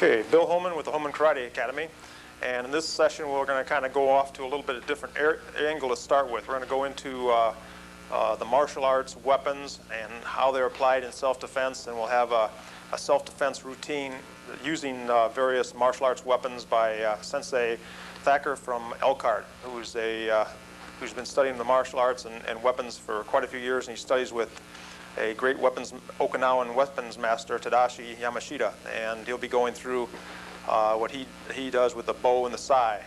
Okay, Bill Homann with the Homann Karate Academy. And in this session, we're going to kind of go off to a little bit of different angle to start with. We're going to go into the martial arts weapons and how they're applied in self-defense. And we'll have a self-defense routine using various martial arts weapons by Sensei Thacker from Elkhart, who's been studying the martial arts and weapons for quite a few years. And he studies with a great Okinawan weapons master, Tadashi Yamashita, and he'll be going through what he does with the bow and the sai.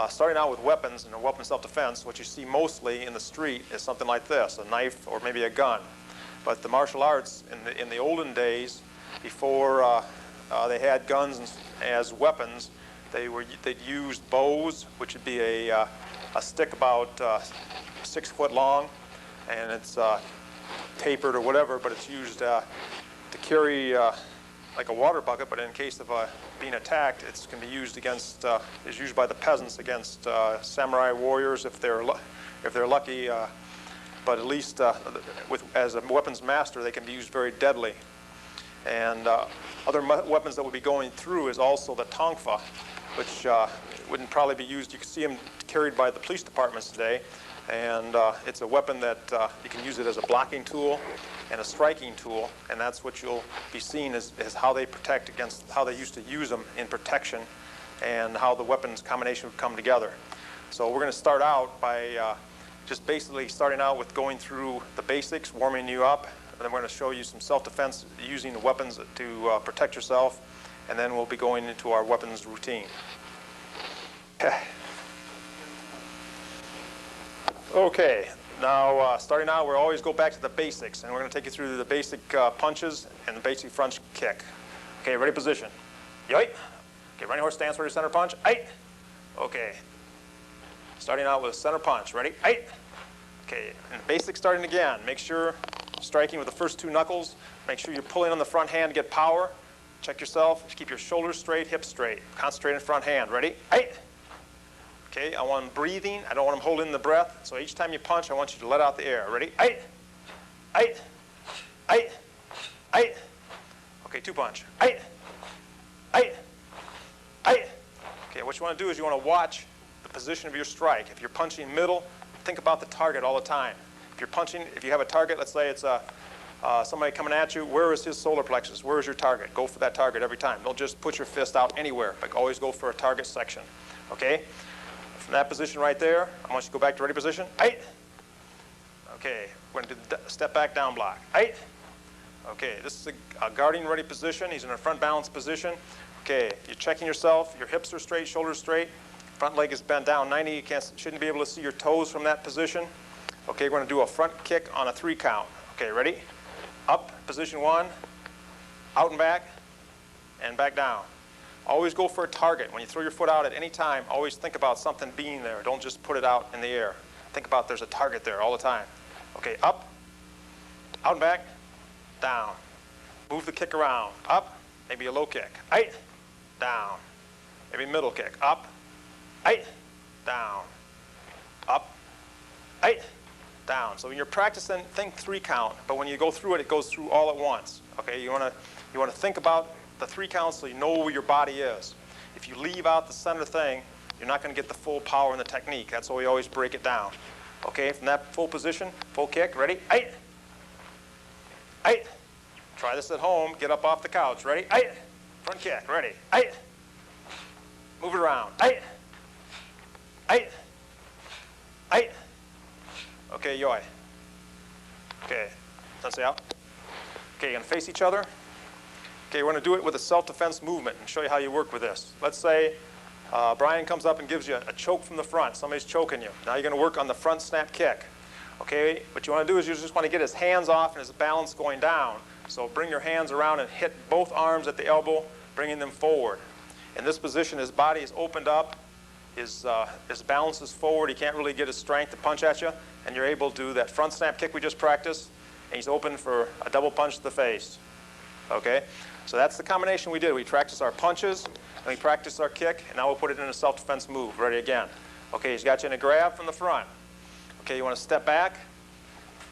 Starting out with weapons and weapon self-defense, what you see mostly in the street is something like this, a knife or maybe a gun. But the martial arts in the olden days, before they had guns as weapons, they'd use bows, which would be a stick about 6 foot long, and it's tapered or whatever, but it's used to carry like a water bucket, but in case of being attacked, it can be used against, is used by the peasants against samurai warriors if they're lucky, but at least as a weapons master, they can be used very deadly. And other weapons that we'll be going through is also the tongfa, which wouldn't probably be used. You can see them carried by the police departments today. And it's a weapon that you can use it as a blocking tool and a striking tool, and that's what you'll be seeing is how they protect against, how they used to use them in protection, and how the weapons combination would come together. So we're going to start out by just basically starting out with going through the basics, warming you up, and then we're going to show you some self-defense using the weapons to protect yourself, and then we'll be going into our weapons routine. Okay, now starting out, we'll always go back to the basics, and we're going to take you through the basic punches and the basic front kick. Okay, ready, position. Yoit. Okay, running horse stance for your center punch. Aight. Okay. Starting out with a center punch. Ready? Aight. Okay, and the basics starting again. Make sure striking with the first two knuckles. Make sure you're pulling on the front hand to get power. Check yourself. Keep your shoulders straight, hips straight. Concentrate on front hand. Ready? Aight. Okay, I want them breathing. I don't want them holding the breath. So each time you punch, I want you to let out the air. Ready? Aight. Aight. Aight. Aight. Okay, two punch. Aight. Aight. Aight. Okay, what you want to do is you want to watch the position of your strike. If you're punching middle, think about the target all the time. If you're punching, if you have a target, let's say it's somebody coming at you, where is his solar plexus? Where is your target? Go for that target every time. Don't just put your fist out anywhere, but always go for a target section. Okay? From that position right there, I want you to go back to ready position. Aight. Okay, we're going to do the step back down block. Aight. Okay, this is a guarding ready position. He's in a front balance position. Okay, you're checking yourself. Your hips are straight, shoulders straight. Front leg is bent down 90. You shouldn't be able to see your toes from that position. Okay, we're going to do a front kick on a 3 count. Okay, ready? Up, position 1, out and back down. Always go for a target. When you throw your foot out at any time, always think about something being there. Don't just put it out in the air. Think about there's a target there all the time. Okay, up, out and back, down. Move the kick around. Up, maybe a low kick. Aight, down. Maybe middle kick. Up, aight, down. Up, aight, down. So when you're practicing, think 3 count. But when you go through it, it goes through all at once. Okay, you want to think about the 3 counts so you know where your body is. If you leave out the center thing, you're not going to get the full power in the technique. That's why we always break it down. Okay, from that full position, full kick, ready? Aight. Aight. Try this at home. Get up off the couch. Ready? Aight. Front kick. Ready? Aight. Move it around. Aight. Aight. Aight. Okay, yoi. Okay, sensei out. Okay, you're going to face each other. Okay, we're going to do it with a self-defense movement and show you how you work with this. Let's say Brian comes up and gives you a choke from the front. Somebody's choking you. Now you're going to work on the front snap kick. Okay, what you want to do is you just want to get his hands off and his balance going down. So bring your hands around and hit both arms at the elbow, bringing them forward. In this position, his body is opened up. His balance is forward. He can't really get his strength to punch at you. And you're able to do that front snap kick we just practiced. And he's open for a double punch to the face. Okay? So that's the combination we did. We practiced our punches, and we practiced our kick, and now we'll put it in a self-defense move. Ready again. Okay, he's got you in a grab from the front. Okay, you want to step back,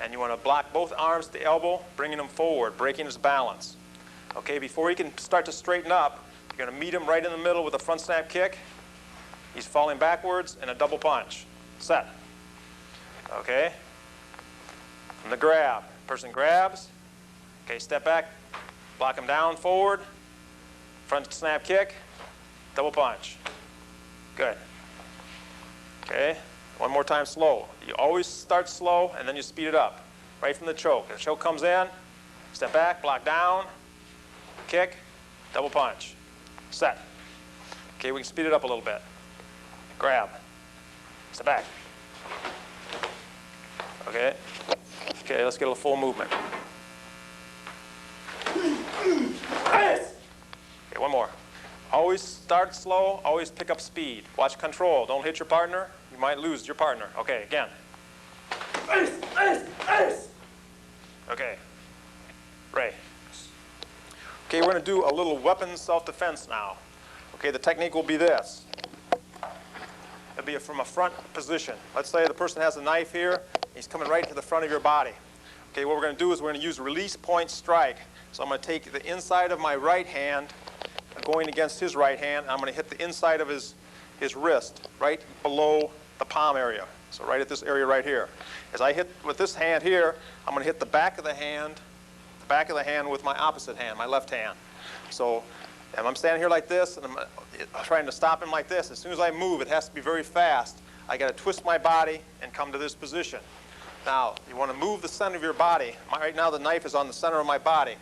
and you want to block both arms at the elbow, bringing them forward, breaking his balance. Okay, before he can start to straighten up, You're going to meet him right in the middle with a front snap kick. He's falling backwards and a double punch. Set. Okay. From the grab. Person grabs. Okay, step back. Block him down, forward. Front snap kick. Double punch. Good. Okay. One more time slow. You always start slow and then you speed it up. Right from the choke. The choke comes in. Step back, block down. Kick. Double punch. Set. Okay, we can speed it up a little bit. Grab. Step back. Okay. Okay, let's get a full movement. Okay, one more. Always start slow, always pick up speed. Watch control. Don't hit your partner. You might lose your partner. Okay, again. Okay. Ray. Okay, we're going to do a little weapon self-defense now. Okay, the technique will be this. It'll be from a front position. Let's say the person has a knife here. He's coming right to the front of your body. Okay, what we're going to do is we're going to use release point strike. So I'm going to take the inside of my right hand, going against his right hand, and I'm going to hit the inside of his wrist, right below the palm area. So right at this area right here. As I hit with this hand here, I'm going to hit the back of the hand with my opposite hand, my left hand. So if I'm standing here like this, and I'm trying to stop him like this, as soon as I move, it has to be very fast. I got to twist my body and come to this position. Now, you want to move the center of your body. Right now, the knife is on the center of my body.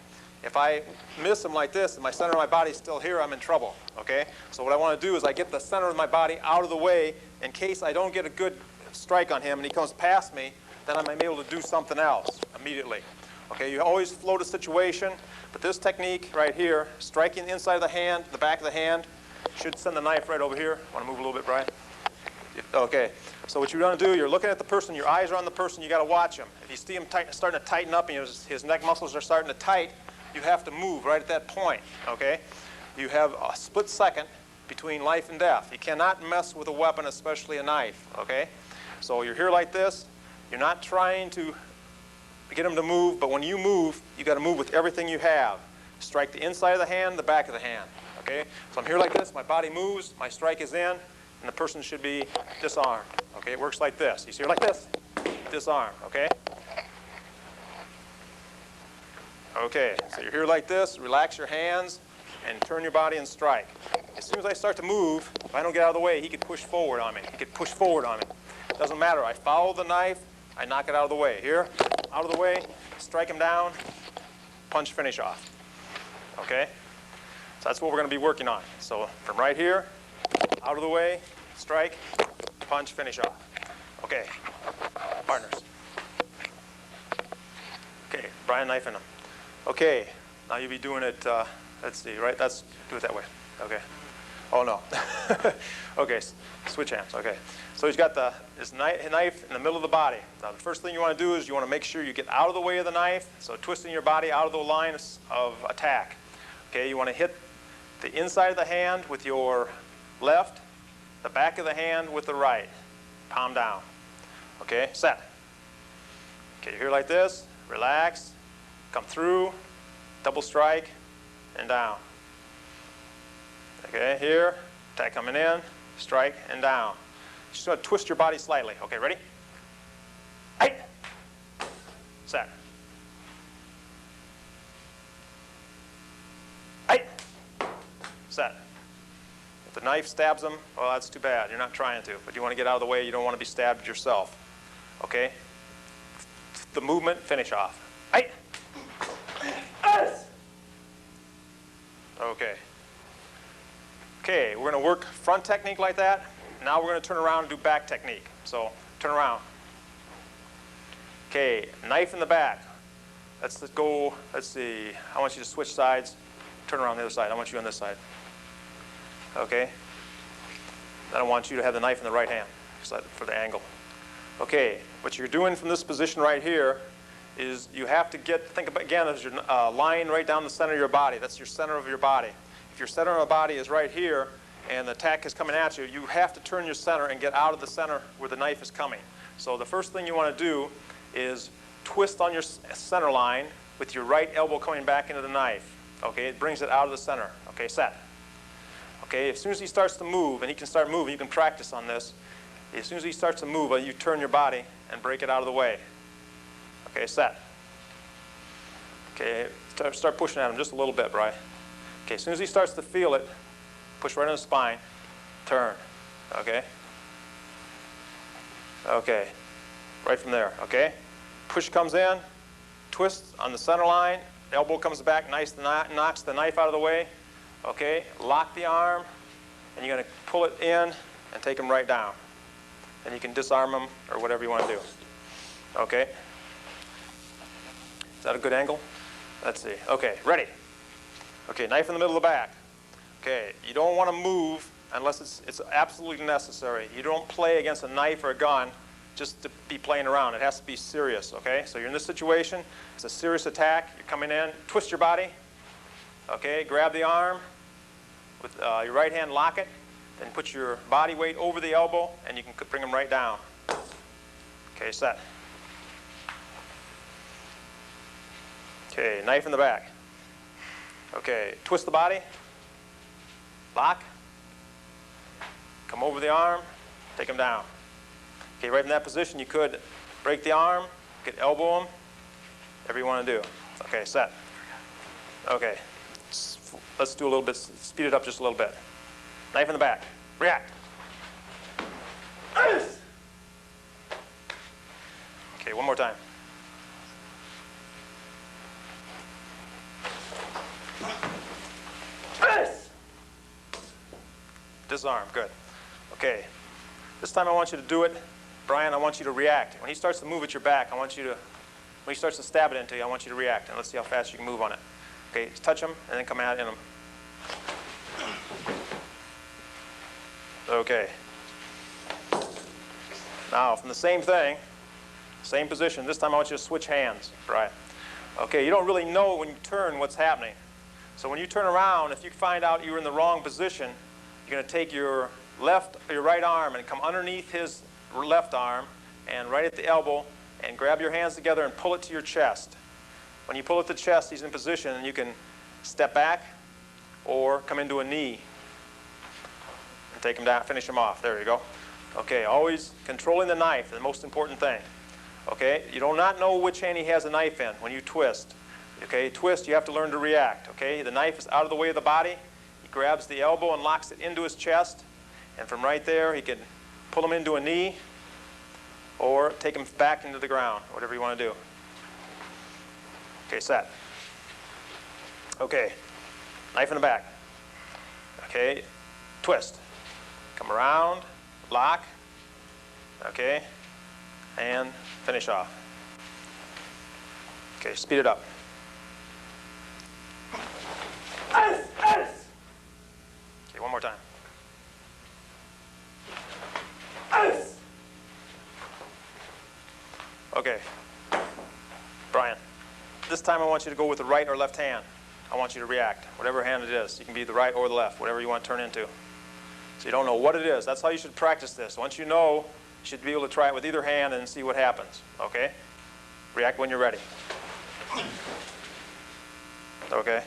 If I miss him like this and my center of my body is still here, I'm in trouble, okay? So what I want to do is I get the center of my body out of the way in case I don't get a good strike on him and he comes past me, then I might be able to do something else immediately. Okay, you always float a situation, but this technique right here, striking the inside of the hand, the back of the hand, should send the knife right over here. Want to move a little bit, Brian? Okay, so what you're going to do, you're looking at the person, your eyes are on the person, you got to watch him. If you see him starting to tighten up and his neck muscles are starting to tight, you have to move right at that point, okay? You have a split second between life and death. You cannot mess with a weapon, especially a knife, okay? So you're here like this. You're not trying to get him to move, but when you move, you got to move with everything you have. Strike the inside of the hand, the back of the hand, okay? So I'm here like this, my body moves, my strike is in, and the person should be disarmed, okay? It works like this. You see her like this, disarm, okay? Okay, so you're here like this, relax your hands, and turn your body and strike. As soon as I start to move, if I don't get out of the way, he could push forward on me. He could push forward on me. Doesn't matter. I follow the knife, I knock it out of the way. Here, out of the way, strike him down, punch, finish off. Okay? So that's what we're going to be working on. So from right here, out of the way, strike, punch, finish off. Okay, partners. Okay, Brian knifing him. Okay, now you'll be doing it, let's see, right? Do it that way. Okay. Oh, no. Okay, switch hands. Okay. So he's got his knife in the middle of the body. Now, the first thing you want to do is you want to make sure you get out of the way of the knife, so twisting your body out of the line of attack. Okay, you want to hit the inside of the hand with your left, the back of the hand with the right, palm down. Okay, set. Okay, you're here like this, relax, come through, double strike, and down. Okay, here, attack coming in, strike, and down. Just going to twist your body slightly. Okay, ready? Hey! Set. Hey! Set. If the knife stabs him, well, that's too bad. You're not trying to, but you want to get out of the way. You don't want to be stabbed yourself. Okay? The movement, finish off. Hey! Okay. Okay, we're going to work front technique like that. Now we're going to turn around and do back technique. So turn around. Okay, knife in the back. Let's go, let's see. I want you to switch sides. Turn around the other side. I want you on this side. Okay. Then I want you to have the knife in the right hand for the angle. Okay, what you're doing from this position right here is you have to think about, again, there's your line right down the center of your body. That's your center of your body. If your center of the body is right here and the attack is coming at you, you have to turn your center and get out of the center where the knife is coming. So the first thing you want to do is twist on your center line with your right elbow coming back into the knife. Okay, it brings it out of the center. Okay, set. Okay, as soon as he starts to move, and he can start moving, you can practice on this. As soon as he starts to move, you turn your body and break it out of the way. Okay, set. Okay, start pushing at him just a little bit, Bri. Okay, as soon as he starts to feel it, push right on the spine, turn. Okay? Okay, right from there, okay? Push comes in, twist on the center line, elbow comes back, knocks the knife out of the way. Okay, lock the arm, and you're going to pull it in and take him right down. And you can disarm him or whatever you want to do. Okay? Is that a good angle? Let's see. Okay, ready. Okay, knife in the middle of the back. Okay, you don't want to move unless it's absolutely necessary. You don't play against a knife or a gun just to be playing around. It has to be serious, okay? So you're in this situation. It's a serious attack. You're coming in. Twist your body. Okay, grab the arm. With your right hand, lock it. Then put your body weight over the elbow, and you can bring him right down. Okay, set. Okay, knife in the back. Okay, twist the body. Lock. Come over the arm. Take him down. Okay, right in that position, you could break the arm, you could elbow him, whatever you want to do. Okay, set. Okay, let's do a little bit, speed it up just a little bit. Knife in the back. React. Okay, one more time. Disarm, good. Okay, this time I want you to do it. Brian, I want you to react. When he starts to move at your back, when he starts to stab it into you, I want you to react. And let's see how fast you can move on it. Okay, just touch him and then come out in him. Okay. Now, from the same thing, same position, this time I want you to switch hands, Brian. Okay, you don't really know when you turn what's happening. So when you turn around, if you find out you're in the wrong position, you're going to take your right arm and come underneath his left arm and right at the elbow and grab your hands together and pull it to your chest. When you pull it to the chest, he's in position, and you can step back or come into a knee and take him down, finish him off. There you go. Okay, always controlling the knife, the most important thing. Okay, you do not know which hand he has the knife in when you twist. Okay, twist, you have to learn to react. Okay, the knife is out of the way of the body. He grabs the elbow and locks it into his chest, and from right there, he can pull him into a knee or take him back into the ground, whatever you want to do. Okay, set. Okay, knife in the back. Okay, twist. Come around, lock, okay, and finish off. Okay, speed it up. Okay, one more time. Okay, Brian, this time I want you to go with the right or left hand. I want you to react, whatever hand it is. You can be the right or the left, whatever you want to turn into. So you don't know what it is. That's how you should practice this. Once you know, you should be able to try it with either hand and see what happens, okay? React when you're ready. Okay?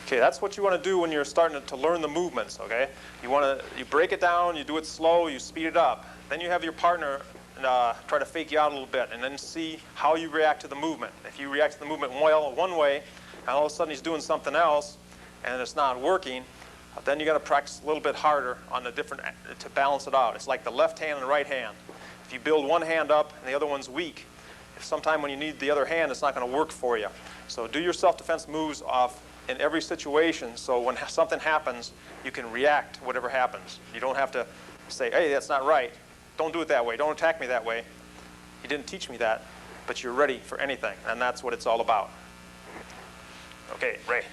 Okay, that's what you want to do when you're starting to learn the movements, okay? You break it down, you do it slow, you speed it up. Then you have your partner try to fake you out a little bit and then see how you react to the movement. If you react to the movement well one way, and all of a sudden he's doing something else and it's not working, then you got to practice a little bit harder on the different to balance it out. It's like the left hand and the right hand. If you build one hand up and the other one's weak, if sometime when you need the other hand, it's not going to work for you. So do your self-defense moves off in every situation, so when something happens, you can react to whatever happens. You don't have to say, hey, that's not right. Don't do it that way. Don't attack me that way. You didn't teach me that, but you're ready for anything, and that's what it's all about. Okay, Ray.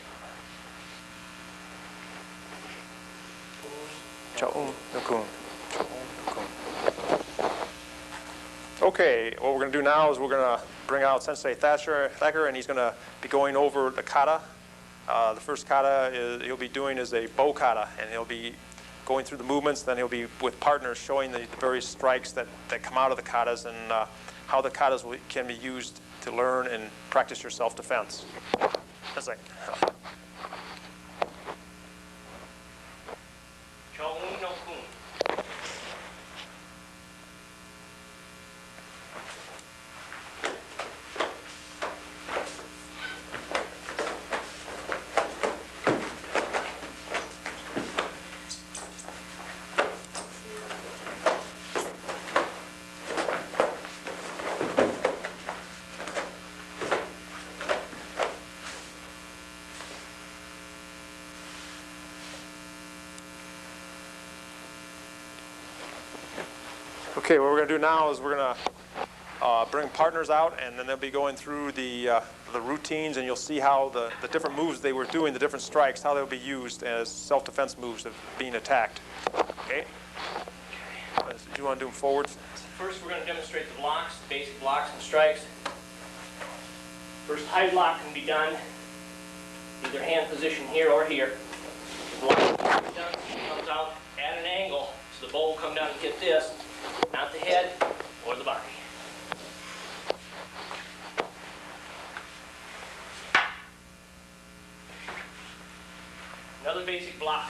Okay, what we're going to do now is we're going to bring out Sensei Thacker, and he's going to be going over the kata. The first kata he'll be doing is a bow kata, and he'll be going through the movements. Then he'll be with partners showing the various strikes that come out of the katas and how the katas can be used to learn and practice your self-defense. That's like, Okay, what we're going to do now is we're going to bring partners out, and then they'll be going through the routines, and you'll see how the different moves they were doing, the different strikes, how they'll be used as self-defense moves of being attacked. Okay? Do you want to do them forwards? First, we're going to demonstrate the blocks, the basic blocks and strikes. First, high block can be done either hand position here or here. The block comes out at an angle, so the bow will come down and hit this, not the head or the body. Another basic block.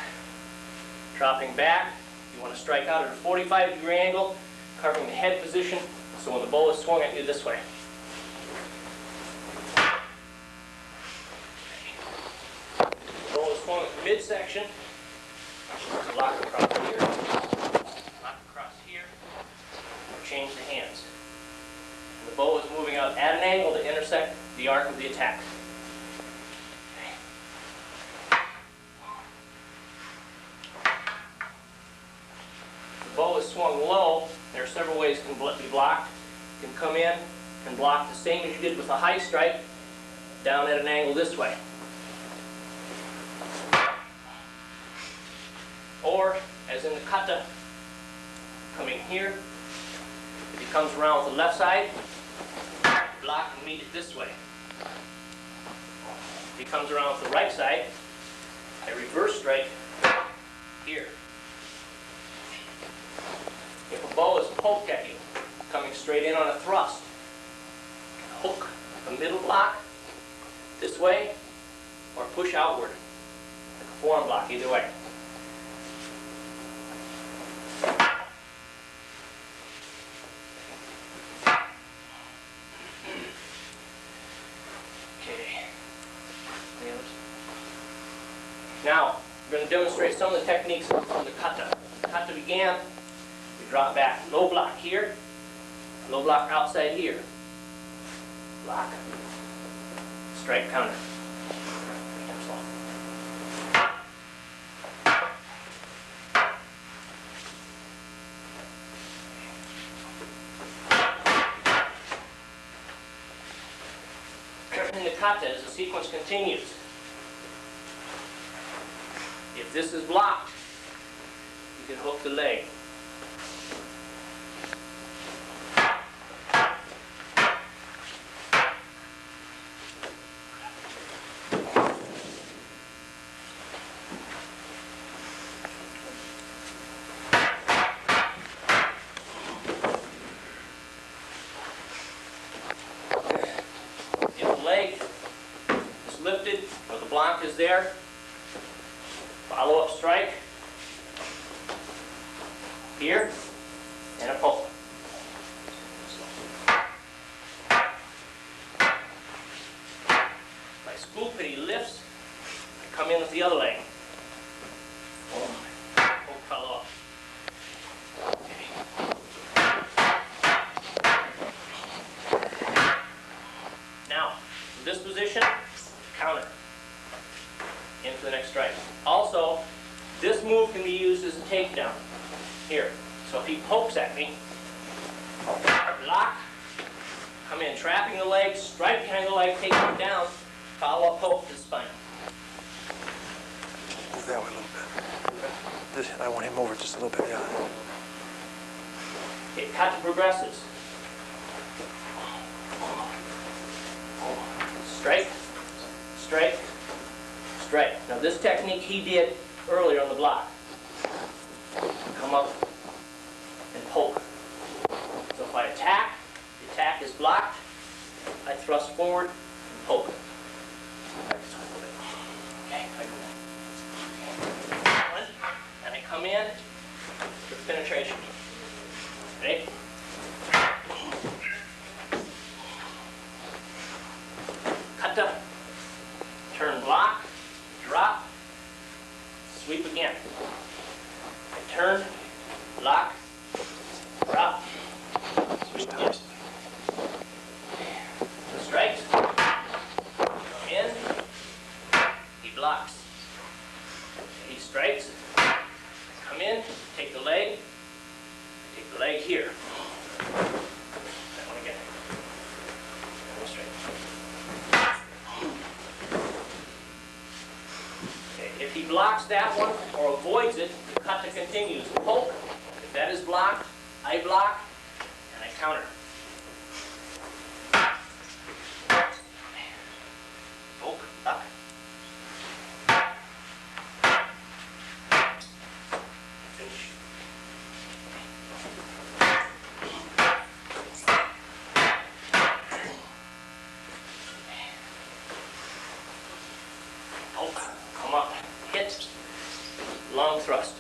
Dropping back, you want to strike out at a 45-degree angle, covering the head position, so when the bow is swung at you this way. The bow is swung at the midsection, lock across here, lock across here, or change the hands. And the bow is moving out at an angle to intersect the arc of the attack. The bow is swung low. There are several ways it can be blocked. You can come in and block the same as you did with a high strike, down at an angle this way. Or, as in the kata, coming here, if he comes around with the left side, block and meet it this way. If he comes around with the right side, a reverse strike here. If a bow is poked at you, coming straight in on a thrust, hook a middle block this way, or push outward, like a forearm block, either way. Okay. Any others? Now, we're going to demonstrate some of the techniques from the kata. Kata began. We drop back, low block here, low block outside here. Block, strike, counter. In the kata, as the sequence continues, if this is blocked, you can hook the leg. Leg is lifted, or the block is there. Follow-up strike here, and a poke. My scoop and he lifts, I come in with the other leg. Poke, follow up. This position, counter into the next strike. Also, this move can be used as a takedown here. So if he pokes at me, block, come in, trapping the leg, strike behind the leg, take him down, follow up poke to the spine. Move that way a little bit. I want him over just a little bit, yeah. Okay, kata progresses. Strike, strike, strike. Now this technique he did earlier on the block. Come up and poke. So if I attack, the attack is blocked, I thrust forward and poke. Okay, I go. One, and I come in for penetration. Ready? Kata, turn block, drop, sweep again. I turn, lock, drop, sweep again. The strikes, come in, he blocks. He strikes, come in, take the leg here. blocks that one or avoids it, the kata continues. Poke, if that is blocked, I block, and I counter. Poke, up. Finish. Poke, come up, hit, long thrust.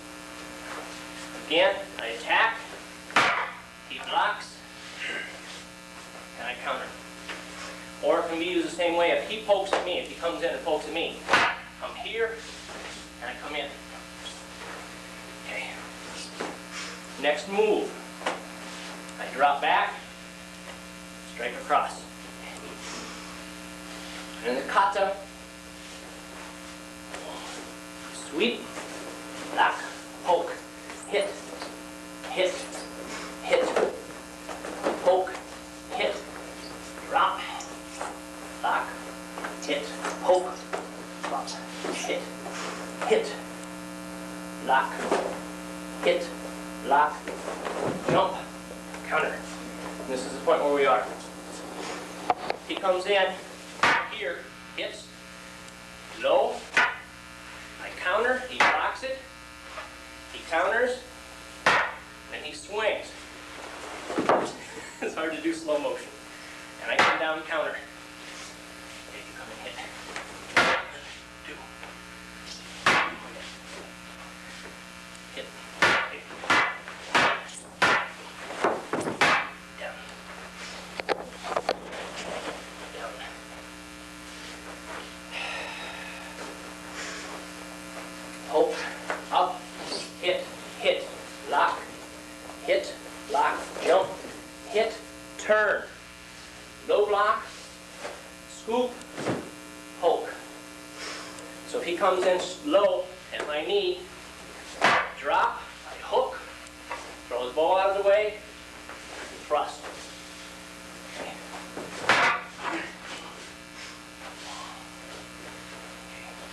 Again, I attack, he blocks, and I counter. Or it can be used the same way. If he pokes at me, if he comes in and pokes at me, I'm here, and I come in. Okay. Next move, I drop back, strike across. And in the kata, sweep, block, poke, hit, hit, hit, poke, hit, drop, block, hit, poke, drop, hit, hit, block, hit, block, jump, counter. And this is the point where we are. He comes in, here, hits, low, I counter, he blocks it, he counters, and he swings. It's hard to do slow motion. And I come down and counter. Okay, you come and hit. 2. Hit. Okay. Down. Down. Poke, up, hit, hit, lock, hit, lock, jump, hit, turn, low block, scoop, poke. So if he comes in low at my knee, drop, I hook, throw his ball out of the way, and thrust. Okay.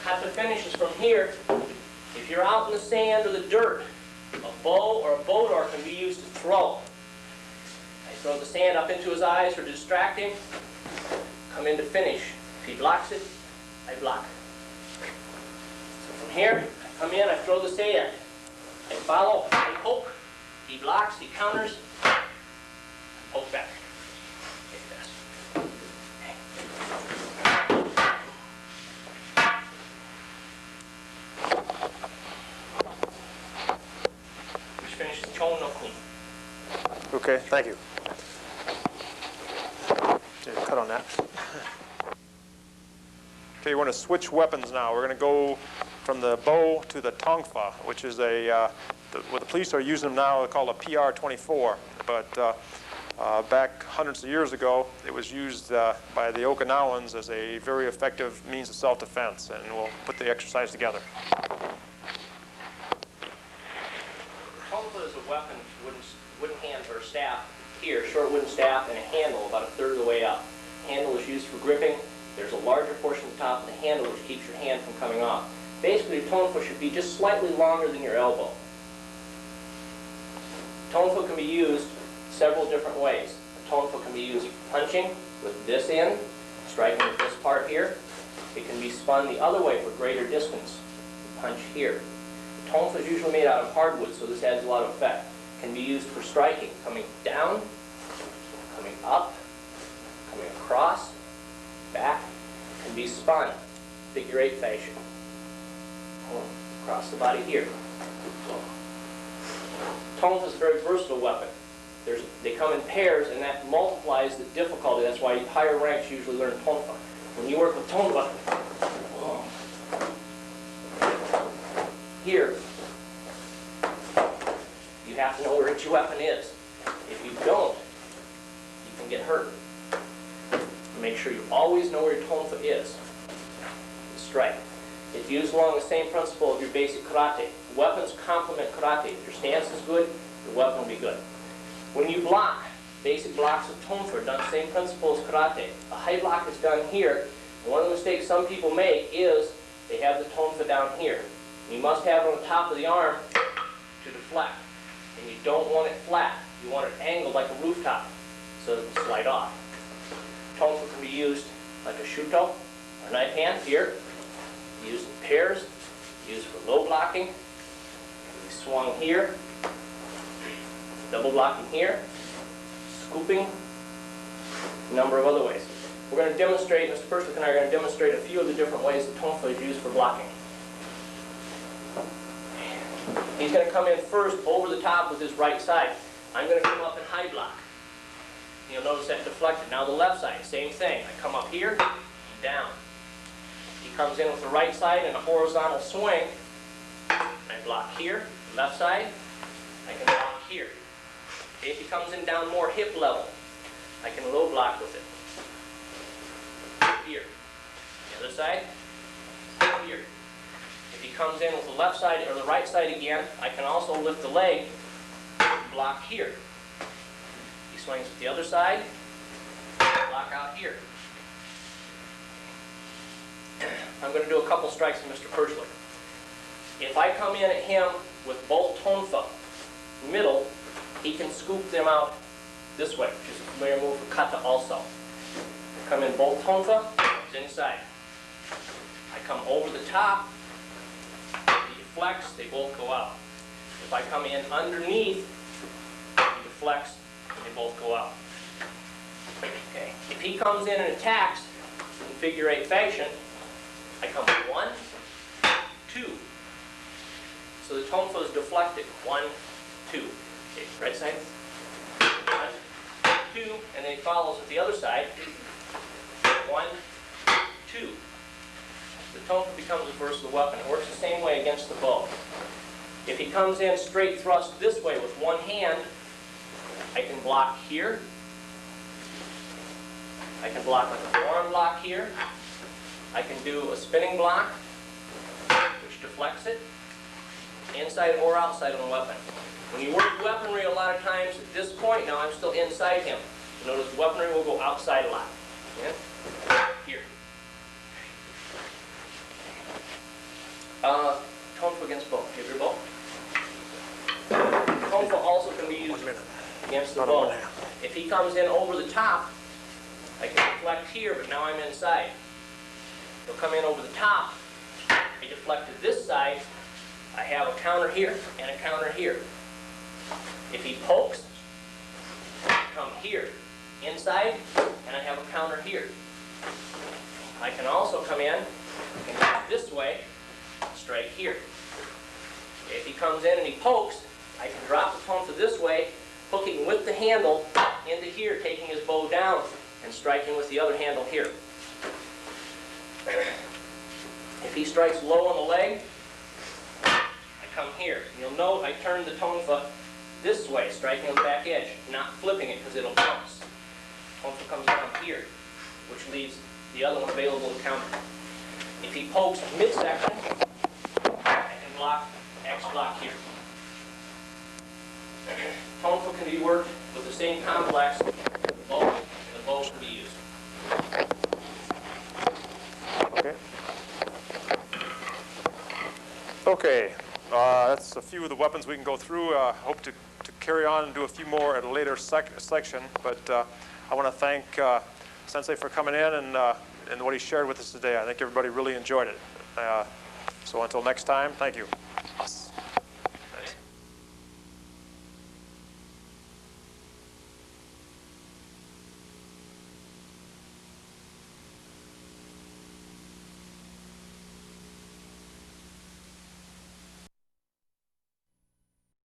Kata finishes from here. If you're out in the sand or the dirt, a bow or a boat arc can be used to throw. I throw the sand up into his eyes or to distract him, come in to finish. If he blocks it, I block. So from here, I come in, I throw the sand. I follow, I poke, he blocks, he counters, I poke back. Okay, fast. Okay, thank you. Cut on that. Okay, we're going to switch weapons now. We're going to go from the bow to the tongfa, which is what the police are using them now, called a PR-24. But back hundreds of years ago, it was used by the Okinawans as a very effective means of self-defense. And we'll put the exercise together. Tongfa is a weapon, wooden hand or staff here, short wooden staff, and a handle about a third of the way up. Handle is used for gripping. There's a larger portion at the top of the handle which keeps your hand from coming off. Basically, your tongfa should be just slightly longer than your elbow. Tongfa can be used several different ways. The tongfa can be used for punching with this end, striking with this part here. It can be spun the other way for greater distance. Punch here. The tongfa is usually made out of hardwood, so this adds a lot of effect. It can be used for striking, coming down, coming up, coming across, back. It can be spun, figure 8 fashion. Across the body here. Tongfa is a very versatile weapon. They come in pairs, and that multiplies the difficulty. That's why higher ranks usually learn tongfa. When you work with tongfa, here, you have to know where each weapon is. If you don't, you can get hurt. Make sure you always know where your tongfa is. Strike. It's used along the same principle of your basic karate. Weapons complement karate. If your stance is good, your weapon will be good. When you block, basic blocks of tongfa are done the same principle as karate. A high block is done here. And one of the mistakes some people make is they have the tongfa down here. You must have it on the top of the arm to deflect. And you don't want it flat. You want it angled like a rooftop so it will slide off. Tonfa can be used like a shuto or a knife hand here. Used in pairs, used for low blocking. Can be swung here, double blocking here, scooping, a number of other ways. We're going to demonstrate, Mr. Pershlick and I are going to demonstrate a few of the different ways that tonfa is used for blocking. He's going to come in first over the top with his right side. I'm going to come up and high block. You'll notice that deflected. Now the left side, same thing. I come up here, down. He comes in with the right side in a horizontal swing. I block here, left side. I can block here. If he comes in down more hip level, I can low block with it. Here. The other side, here. If he comes in with the left side or the right side again, I can also lift the leg and block here. He swings with the other side, block out here. I'm going to do a couple strikes with Mr. Pershlick. If I come in at him with both tonfa middle, he can scoop them out this way, which is a familiar move for kata also. I come in both tonfa, comes inside. I come over the top, he deflects, they both go out. If I come in underneath, he deflects, and they both go out. Okay. If he comes in and attacks in figure 8 fashion, I come 1, 2. So the tonfa is deflected. 1, 2. Okay, right side. 1, 2, and then he follows with the other side. 1, 2. The tonfa becomes a versatile weapon. It works the same way against the bow. If he comes in straight thrust this way with one hand, I can block here. I can block like a forearm block here. I can do a spinning block, which deflects it, inside or outside of the weapon. When you work weaponry, a lot of times at this point, now I'm still inside him. You notice weaponry will go outside a lot. Yeah? Here. Tonfa against bow. Give your bow. Tonfa also can be used against the bow. If he comes in over the top, I can deflect here, but now I'm inside. He'll come in over the top. I deflected this side. I have a counter here and a counter here. If he pokes, I come here, inside, and I have a counter here. I can also come in and go this way, strike here. If he comes in and he pokes, I can drop the tonfa this way, hooking with the handle into here, taking his bow down, and striking with the other handle here. If he strikes low on the leg, I come here. You'll note I turn the tonfa this way, striking on the back edge, not flipping it because it'll bounce. Tonfa comes down here, which leaves the other one available to counter. If he pokes midsection, I can block, X block here. Tonfa can be worked with the same complex with the bow, and the bow can be used. Okay. Okay. That's a few of the weapons we can go through. Hope to carry on and do a few more at a later section. But I want to thank Sensei for coming in and what he shared with us today. I think everybody really enjoyed it. So until next time, thank you.